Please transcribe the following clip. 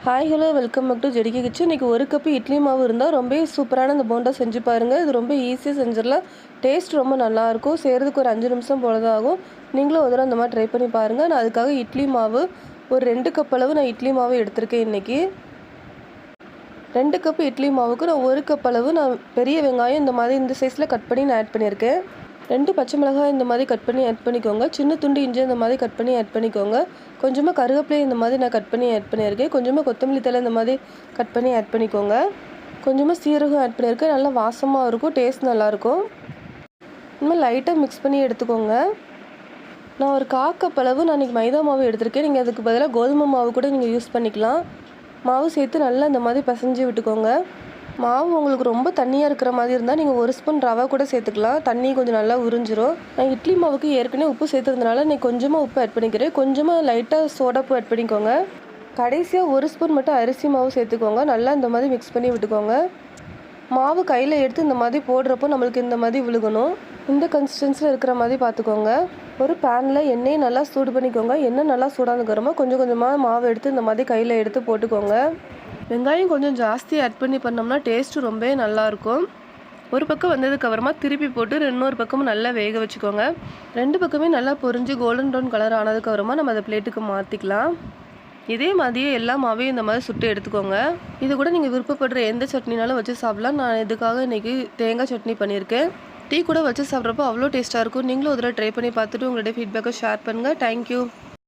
Hi hello welcome back to JDK kitchen. இன்றைக்கி ஒரு cup idli மாவு இருந்தால் ரொம்ப சூப்பரான இந்த போண்டா செஞ்சு பாருங்கள். இது ரொம்ப ஈஸியாக செஞ்சிடலாம். டேஸ்ட் ரொம்ப நல்லாயிருக்கும். செய்கிறதுக்கு ஒரு 5 நிமிஷம் போல தான் ஆகும். நீங்களும் ஒரு தடவை அந்த மாதிரி ட்ரை பண்ணி பாருங்கள். நான் அதுக்காக இட்லி மாவு ஒரு 2 கப் அளவு நான் இட்லி மாவு எடுத்திருக்கேன். இன்றைக்கி 2 கப்பு இட்லி மாவுக்கு நான் 1 கப் அளவு நான் பெரிய வெங்காயம் இந்த மாதிரி இந்த சைஸில் கட் பண்ணி நான் ஆட் பண்ணியிருக்கேன். 2 பச்சை மிளகாய் இந்த மாதிரி கட் பண்ணி ஆட் பண்ணிக்கோங்க. சின்ன துண்டு இஞ்சி இந்த மாதிரி கட் பண்ணி ஆட் பண்ணிக்கோங்க. கொஞ்சமாக கருவேப்பிலை இந்த மாதிரி நான் கட் பண்ணி ஆட் பண்ணியிருக்கேன். கொஞ்சமாக கொத்தமல்லி தழை இந்த மாதிரி கட் பண்ணி ஆட் பண்ணிக்கோங்க. கொஞ்சமாக சீரகம் ஆட் பண்ணியிருக்கேன். நல்லா வாசமாக இருக்கும், டேஸ்ட் நல்லாயிருக்கும். இனிமேல் லைட்டாக மிக்ஸ் பண்ணி எடுத்துக்கோங்க. நான் ஒரு 1/4 கப் அளவு நான் இன்றைக்கி மைதா மாவு எடுத்திருக்கேன். நீங்கள் அதுக்கு பதிலாக கோதுமை மாவு கூட நீங்கள் யூஸ் பண்ணிக்கலாம். மாவு சேர்த்து நல்லா இந்த மாதிரி பிசைஞ்சு விட்டுக்கோங்க. மாவு உங்களுக்கு ரொம்ப தண்ணியாக இருக்கிற மாதிரி இருந்தால் நீங்கள் 1 ஸ்பூன் ரவை கூட சேர்த்துக்கலாம். தண்ணி கொஞ்சம் நல்லா உறிஞ்சிரும். நான் இட்லி மாவுக்கு ஏற்கனவே உப்பு சேர்த்துறதுனால நான் கொஞ்சமாக உப்பு ஆட் பண்ணிக்கிறேன். கொஞ்சமாக லைட்டாக சோடாப்பு ஆட் பண்ணிக்கோங்க. கடைசியாக 1 ஸ்பூன் மட்டும் அரிசி மாவு சேர்த்துக்கோங்க. நல்லா இந்த மாதிரி மிக்ஸ் பண்ணி விட்டுக்கோங்க. மாவு கையில் எடுத்து இந்த மாதிரி போடுறப்போ நம்மளுக்கு இந்த மாதிரி விழுகணும். இந்த கன்சிஸ்டன்சியில் இருக்கிற மாதிரி பார்த்துக்கோங்க. ஒரு பேனில் எண்ணெயை நல்லா சூடு பண்ணிக்கோங்க. எண்ணெய் நல்லா சூடானதுக்கப்புறமா கொஞ்சம் கொஞ்சமாக மாவு எடுத்து இந்த மாதிரி கையில் எடுத்து போட்டுக்கோங்க. வெங்காயம் கொஞ்சம் ஜாஸ்தி ஆட் பண்ணி பண்ணோம்னா டேஸ்ட்டு ரொம்பவே நல்லாயிருக்கும். ஒரு பக்கம் வந்ததுக்கப்புறமா திருப்பி போட்டு இன்னொரு பக்கமும் நல்லா வேக வச்சுக்கோங்க. 2 பக்கமே நல்லா பொரிஞ்சு கோல்டன் ப்ரௌன் கலர் ஆனதுக்கப்புறமா நம்ம அதை பிளேட்டுக்கு மாற்றிக்கலாம். இதே மாதிரியே எல்லா மாவையும் இந்த மாதிரி சுட்டு எடுத்துக்கோங்க. இது கூட நீங்கள் விருப்பப்படுற எந்த சட்னினாலும் வச்சு சாப்பிட்லாம். நான் இதுக்காக இன்றைக்கி தேங்காய் சட்னி பண்ணியிருக்கேன். டீ கூட வச்சு சாப்பிட்றப்போ அவ்வளோ டேஸ்ட்டாக இருக்கும். நீங்களும் ஒரு தடவை ட்ரை பண்ணி பார்த்துட்டு உங்களுடைய ஃபீட்பேக்கை ஷேர் பண்ணுங்கள். தேங்க்யூ.